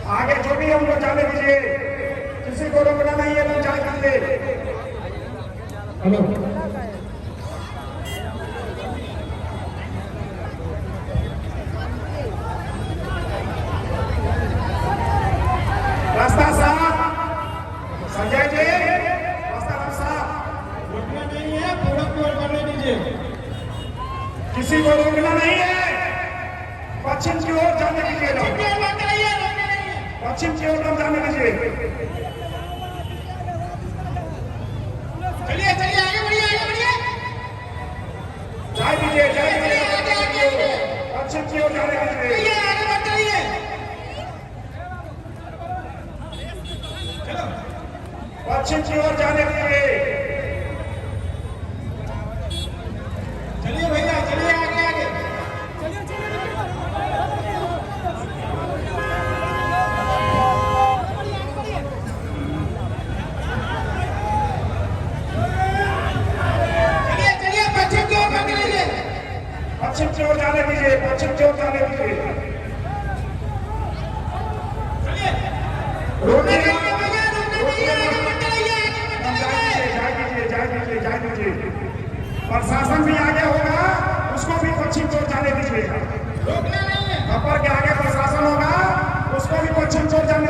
आगे जो भी हमको जाने दीजिए, किसी को रोकना नहीं है, तुम जाने दीजिए। हेलो, रास्ता साफ। संजय जी, रास्ता साफ। रोकना नहीं है, पूरा पूरा करने दीजिए। किसी को रोकना नहीं है, पश्चिम की ओर जाने दीजिएगा। पश्चिम की ओर हम जाने दीजिए। चलिए चलिए आगे बढ़िए आगे बढ़िए। जाए दीजिए पश्चिम की ओर जाने दीजिए। आगे बढ़ चलिए। चलो पश्चिम की ओर जाने दीजिए। चलिए भैया चलिए आगे आगे। पश्चिम की ओर जाने दीजिए, पश्चिम की ओर जाने दीजिए। जाए दीजिए। प्रशासन भी आगे होगा, उसको भी पश्चिम की ओर जाने दीजिएगा। रोकना नहीं है। खप्पर के आगे प्रशासन होगा, उसको भी पश्चिम की ओर जाने